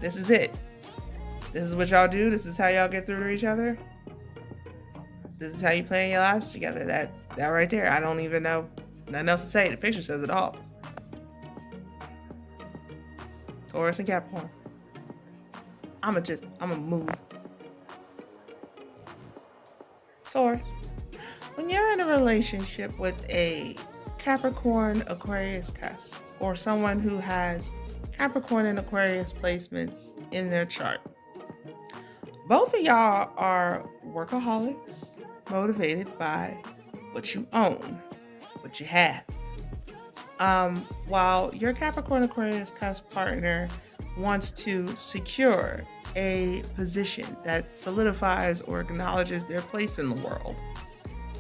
This is it. This is what y'all do. This is how y'all get through to each other. This is how you plan your lives together. That right there. I don't even know nothing else to say. The picture says it all. Taurus and Capricorn. I'ma move. Taurus, when you're in a relationship with a Capricorn Aquarius cusp, or someone who has Capricorn and Aquarius placements in their chart, both of y'all are workaholics, motivated by what you own, what you have. While your Capricorn Aquarius cusp partner wants to secure a position that solidifies or acknowledges their place in the world,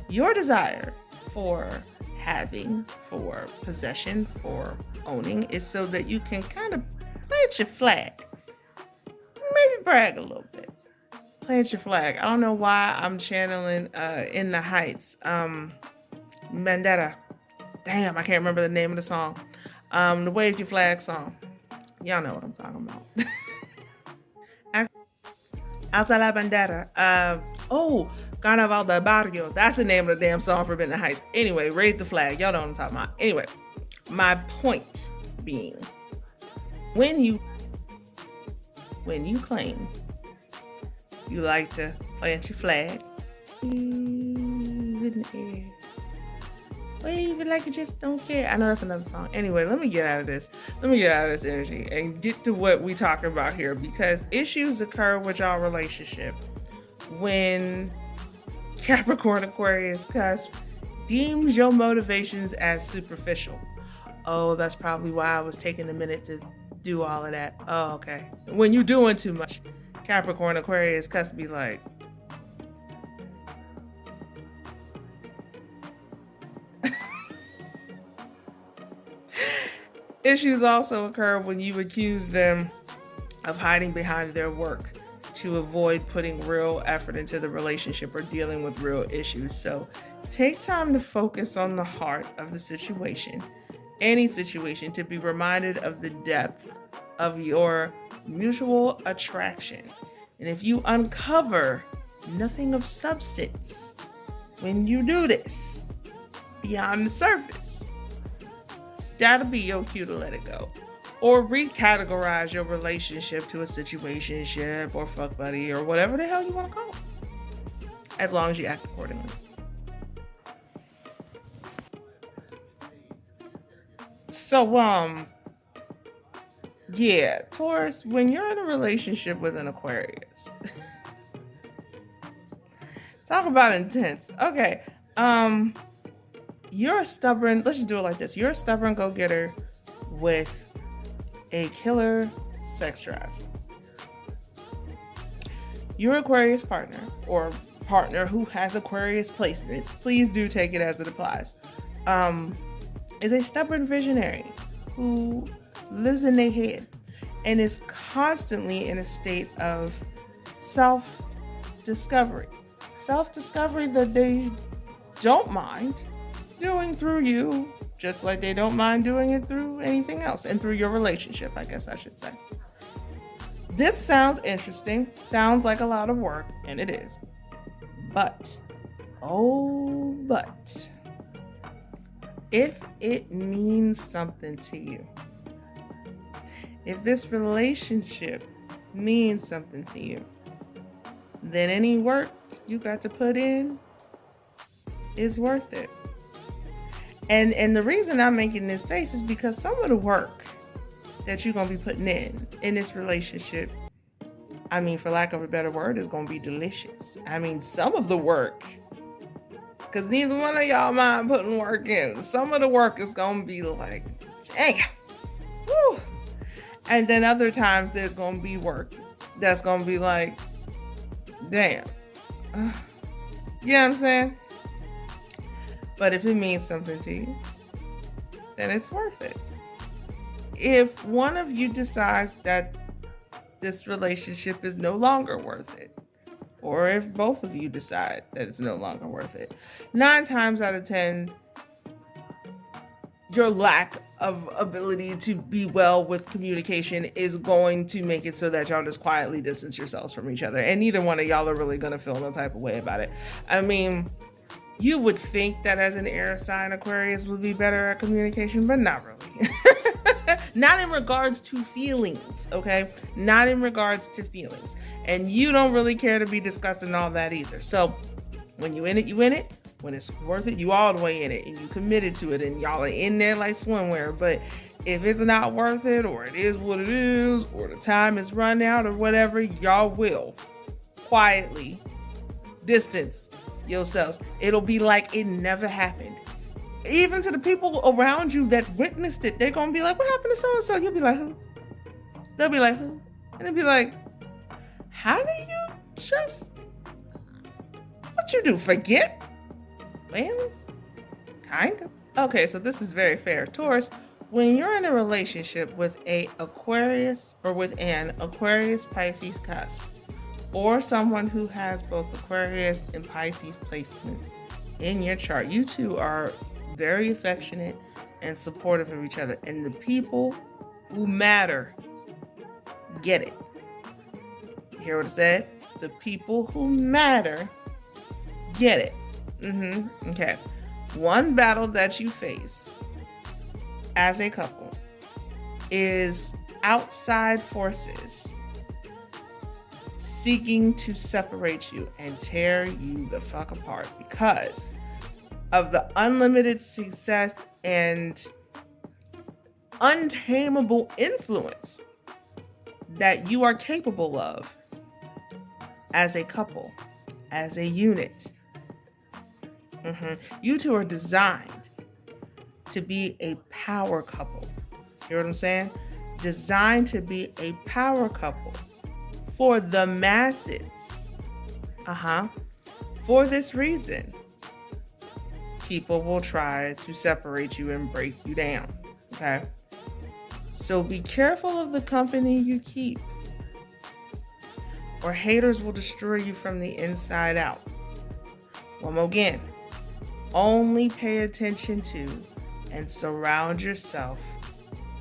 your desire for having, for possession, for owning is so that you can kind of plant your flag, maybe brag a little bit. Plant your flag. I don't know why I'm channeling In the Heights, Vendetta. Damn, I can't remember the name of the song. The Wave Your Flag song. Y'all know what I'm talking about. Hasta la bandera. Carnaval del Barrio. That's the name of the damn song for In the Heights. Anyway, raise the flag. Y'all know what I'm talking about. Anyway, my point being, when you claim you like to plant your flag in the air, wave it like you just don't care. I know that's another song. Anyway, let me get out of this. Let me get out of this energy and get to what we talking about here, because issues occur with y'all relationship when Capricorn Aquarius cusp deems your motivations as superficial. Oh, that's probably why I was taking a minute to do all of that. Oh, okay. When you're doing too much, Capricorn Aquarius cusp be like, Issues also occur when you accuse them of hiding behind their work to avoid putting real effort into the relationship or dealing with real issues. So take time to focus on the heart of the situation, any situation, to be reminded of the depth of your mutual attraction. And if you uncover nothing of substance when you do this beyond the surface, that'll be your cue to let it go. Or recategorize your relationship to a situationship or fuck buddy or whatever the hell you want to call it, as long as you act accordingly. So, yeah, Taurus, when you're in a relationship with an Aquarius, talk about intense. Okay, you're a stubborn, let's just do it like this. You're a stubborn go-getter with a killer sex drive. Your Aquarius partner, or partner who has Aquarius placements, please do take it as it applies, is a stubborn visionary who lives in their head and is constantly in a state of self-discovery. Self-discovery that they don't mind doing through you, just like they don't mind doing it through anything else, and through your relationship, I guess I should say. This sounds interesting, sounds like a lot of work, and it is. But, if it means something to you, if this relationship means something to you, then any work you got to put in is worth it. And the reason I'm making this face is because some of the work that you're going to be putting in this relationship, I mean, for lack of a better word, is going to be delicious. I mean, some of the work, because neither one of y'all mind putting work in. Some of the work is going to be like, damn. Woo. And then other times there's going to be work that's going to be like, damn. You know what I'm saying? But if it means something to you, then it's worth it. If one of you decides that this relationship is no longer worth it, or if both of you decide that it's no longer worth it, 9 times out of 10, your lack of ability to be well with communication is going to make it so that y'all just quietly distance yourselves from each other. And neither one of y'all are really going to feel no type of way about it. I mean, you would think that as an air sign, Aquarius would be better at communication, but not really. Not in regards to feelings, okay? Not in regards to feelings. And you don't really care to be discussing all that either. So when you in it, you in it. When it's worth it, you all the way in it. And you committed to it and y'all are in there like swimwear. But if it's not worth it, or it is what it is, or the time is run out or whatever, y'all will quietly distance yourselves. It'll be like it never happened. Even to the people around you that witnessed it, they're gonna be like, what happened to so-and-so? You'll be like, who? They'll be like, who? And they'll be like, how do you just, what you do, forget? Well, kind of. Okay, so this is very fair. Taurus, when you're in a relationship with an Aquarius Pisces cusp, or someone who has both Aquarius and Pisces placements in your chart, you two are very affectionate and supportive of each other. And the people who matter get it. You hear what I said? The people who matter get it. Okay. One battle that you face as a couple is outside forces seeking to separate you and tear you the fuck apart because of the unlimited success and untamable influence that you are capable of as a couple, as a unit. You two are designed to be a power couple. You hear what I'm saying? Designed to be a power couple for the masses. For this reason, people will try to separate you and break you down. Okay? So be careful of the company you keep, or haters will destroy you from the inside out. One more again. Only pay attention to and surround yourself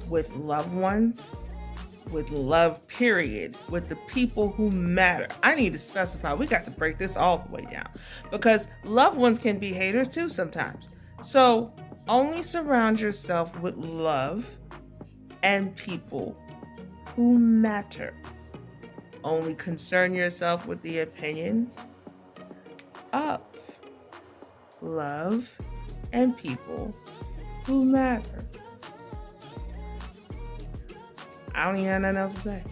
with loved ones, with love, period, with the people who matter. I need to specify, we got to break this all the way down, because loved ones can be haters too sometimes. So only surround yourself with love and people who matter. Only concern yourself with the opinions of love and people who matter. I don't even have nothing else to say.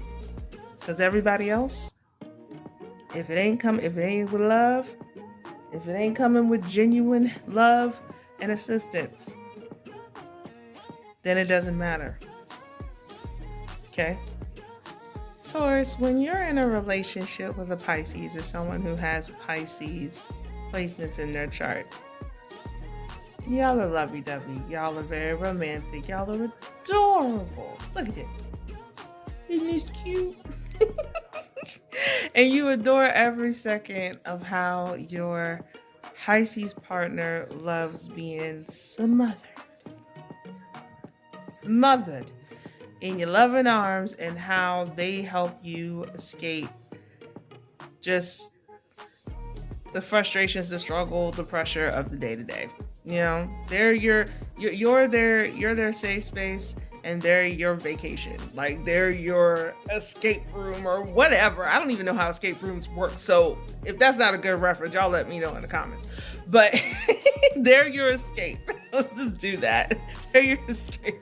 Because everybody else, if it ain't with love, if it ain't coming with genuine love and assistance, then it doesn't matter. Okay? Taurus, when you're in a relationship with a Pisces or someone who has Pisces placements in their chart, y'all are lovey-dovey. Y'all are very romantic. Y'all are adorable. Look at this. Isn't this cute? And you adore every second of how your Pisces partner loves being smothered in your loving arms, and how they help you escape just the frustrations, the struggle, the pressure of the day-to-day. You know, they're you're their safe space, and they're your vacation. Like, they're your escape room or whatever. I don't even know how escape rooms work. So if that's not a good reference, y'all let me know in the comments. But they're your escape. Let's just do that. They're your escape.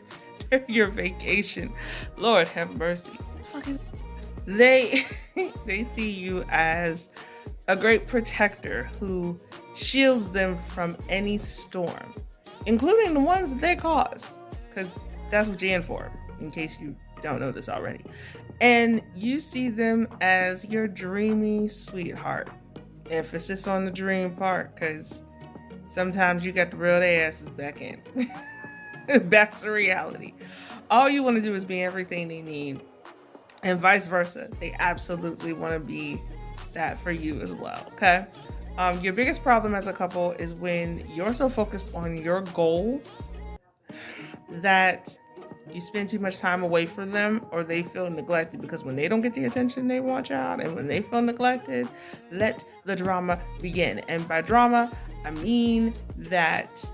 They're your vacation. Lord have mercy. What the fuck is they see you as a great protector who shields them from any storm, including the ones that they cause, because that's what you're in for, in case you don't know this already. And you see them as your dreamy sweetheart. Emphasis on the dream part, because sometimes you got to reel their asses back in. Back to reality. All you want to do is be everything they need, and vice versa. They absolutely want to be that for you as well. Okay. Your biggest problem as a couple is when you're so focused on your goal that you spend too much time away from them, or they feel neglected, because when they don't get the attention they want, out, and when they feel neglected, let the drama begin. And by drama, I mean that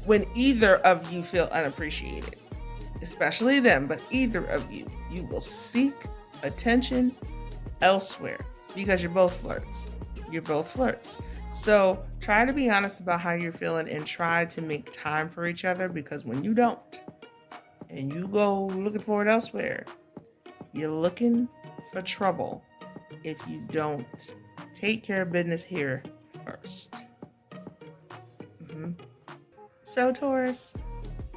when either of you feel unappreciated, especially them, but either of you will seek attention elsewhere, because you're both flirts. So try to be honest about how you're feeling, and try to make time for each other, because when you don't, and you go looking for it elsewhere, you're looking for trouble if you don't take care of business here first. So Taurus,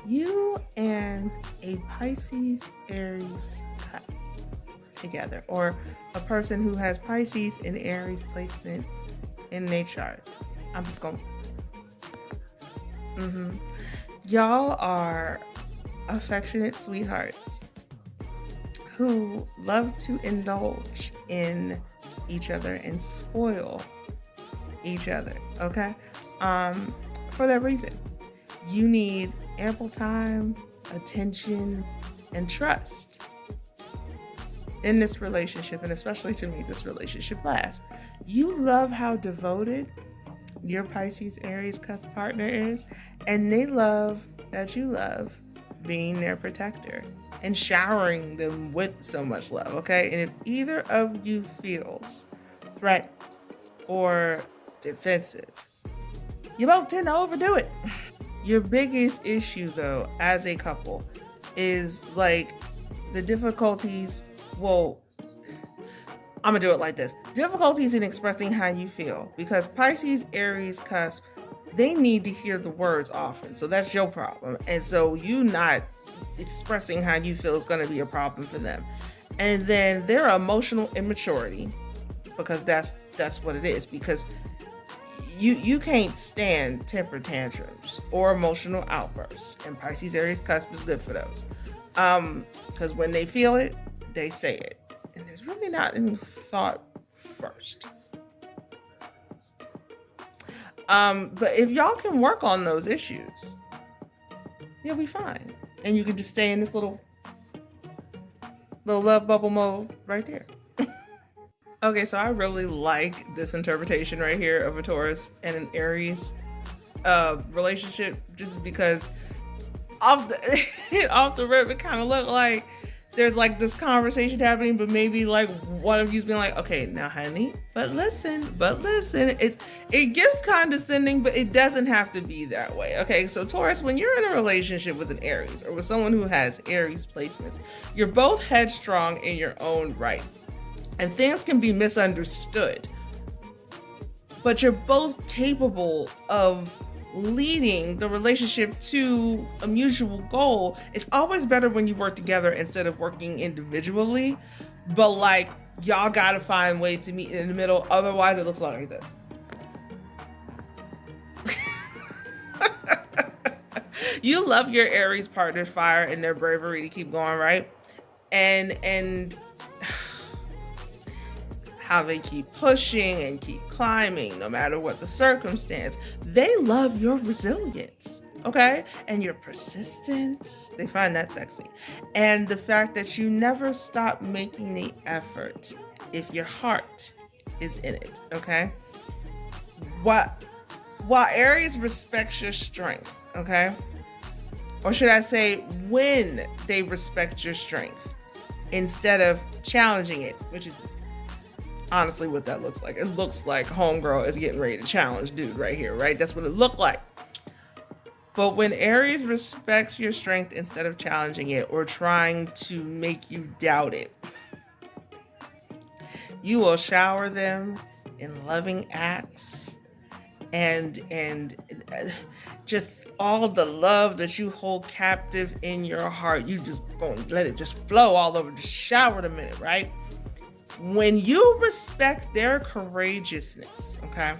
you and a Pisces Aries cusp together, or a person who has Pisces and Aries placements in their chart. I'm just going. Y'all are affectionate sweethearts who love to indulge in each other and spoil each other. Okay, for that reason, you need ample time, attention, and trust in this relationship, and especially to make this relationship last. You love how devoted your Pisces Aries cusp partner is, and they love that you love being their protector and showering them with so much love, okay? And if either of you feels threatened or defensive, you both tend to overdo it. Your biggest issue, though, as a couple, is like the difficulties. Well, I'm gonna do it like this: difficulties in expressing how you feel, because Pisces Aries cusp, they need to hear the words often. So that's your problem, and so you not expressing how you feel is going to be a problem for them. And then their emotional immaturity, because that's what it is, because you can't stand temper tantrums or emotional outbursts, and Pisces Aries cusp is good for those. Because when they feel it, they say it, and there's really not any thought first. But if y'all can work on those issues, you'll be fine, and you can just stay in this little love bubble mode right there. Okay, so I really like this interpretation right here of a Taurus and an Aries relationship, just because off the rip it kind of looked like there's like this conversation happening, but maybe like one of you's being like, okay, now honey, but listen, it gives condescending, but it doesn't have to be that way. Okay, so Taurus, when you're in a relationship with an Aries or with someone who has Aries placements, you're both headstrong in your own right. And things can be misunderstood, but you're both capable of leading the relationship to a mutual goal. It's always better when you work together instead of working individually, but like y'all gotta find ways to meet in the middle. Otherwise it looks like this. You love your Aries partner's fire and their bravery to keep going, right? And how they keep pushing and keep climbing no matter what the circumstance. They love your resilience, okay? And your persistence. They find that sexy. And the fact that you never stop making the effort if your heart is in it, okay? While Aries respects your strength, okay? Or should I say, when they respect your strength instead of challenging it, which is honestly what that looks like. It looks like homegirl is getting ready to challenge dude right here, right? That's what it looked like. But when Aries respects your strength instead of challenging it or trying to make you doubt it, you will shower them in loving acts and just all the love that you hold captive in your heart. You just gonna let it just flow all over, just shower them in it, right? When you respect their courageousness, okay,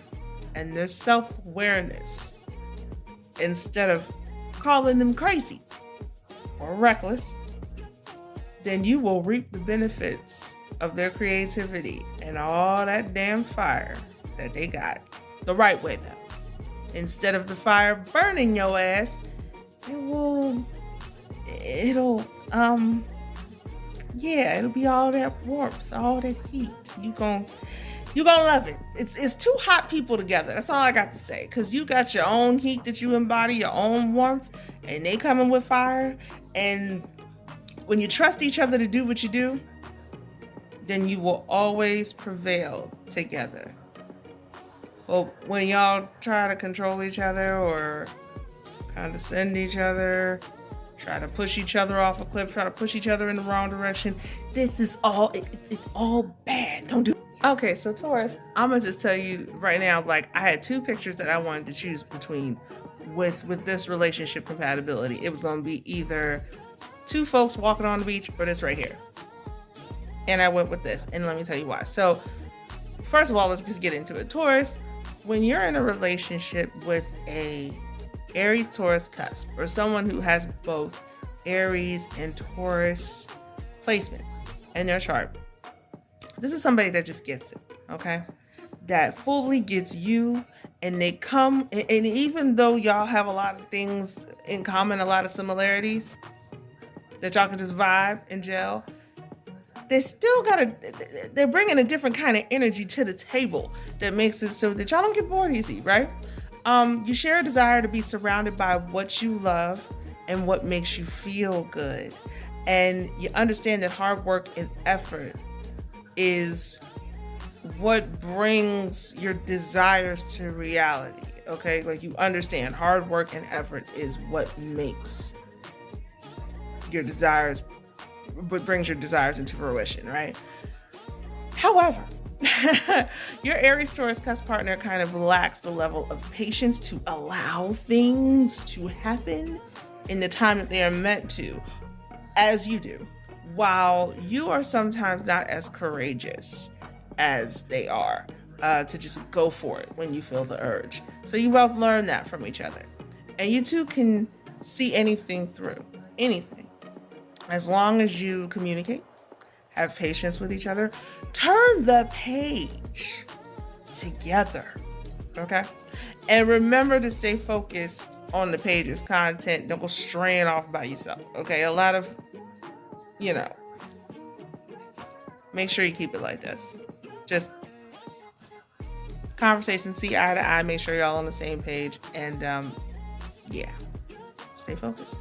and their self-awareness, instead of calling them crazy or reckless, then you will reap the benefits of their creativity and all that damn fire that they got the right way though. Instead of the fire burning your ass, it'll be all that warmth, all that heat. You gonna love it. It's two hot people together. That's all I got to say. Cause you got your own heat that you embody, your own warmth, and they coming with fire. And when you trust each other to do what you do, then you will always prevail together. Well, when y'all try to control each other or condescend each other, try to push each other off a cliff, try to push each other in the wrong direction, this is all, it's all bad. Don't do it. Okay, so Taurus, I'm gonna just tell you right now, like I had two pictures that I wanted to choose between with this relationship compatibility. It was gonna be either two folks walking on the beach or this right here. And I went with this, and let me tell you why. So first of all, let's just get into it. Taurus, when you're in a relationship with a Aries Taurus cusp, or someone who has both Aries and Taurus placements in their chart, this is somebody that just gets it, okay? That fully gets you, and they come, and even though y'all have a lot of things in common, a lot of similarities that y'all can just vibe and gel, they're bringing a different kind of energy to the table that makes it so that y'all don't get bored easy, right? You share a desire to be surrounded by what you love and what makes you feel good. And you understand that hard work and effort is what brings your desires to reality, okay? Like you understand hard work and effort is what makes your desires, what brings your desires into fruition, right? However, your Aries Taurus cusp partner kind of lacks the level of patience to allow things to happen in the time that they are meant to, as you do, while you are sometimes not as courageous as they are. to just go for it when you feel the urge. So you both learn that from each other. And you two can see anything through, anything. As long as you communicate, have patience with each other, turn the page together, okay? And remember to stay focused on the page's content. Don't go straying off by yourself, okay? A lot of, make sure you keep it like this. Just conversation, see eye to eye, make sure y'all on the same page, and stay focused.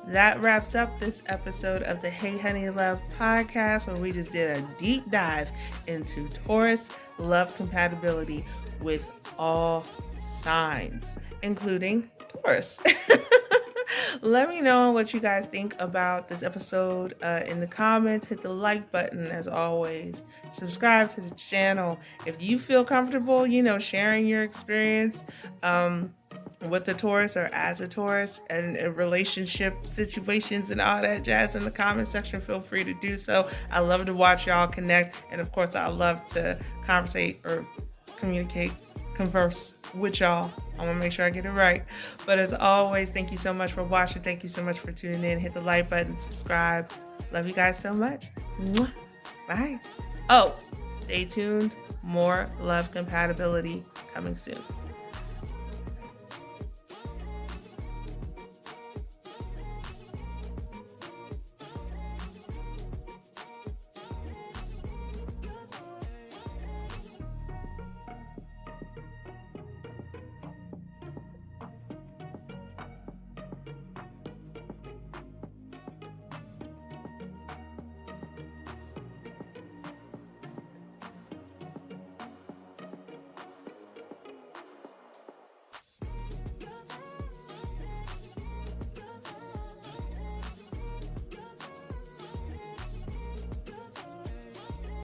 That wraps up this episode of the Hey Honey Love podcast, where we just did a deep dive into Taurus love compatibility with all signs, including Taurus. Let me know what you guys think about this episode in the comments. Hit the like button as always. Subscribe to the channel. If you feel comfortable, sharing your experience with the Taurus or as a Taurus and relationship situations and all that jazz in the comment section, feel free to do so. I love to watch y'all connect. And of course, I love to conversate or communicate, converse with y'all. I want to make sure I get it right. But as always, thank you so much for watching. Thank you so much for tuning in. Hit the like button, subscribe. Love you guys so much. Mwah. Bye. Oh, stay tuned. More love compatibility coming soon.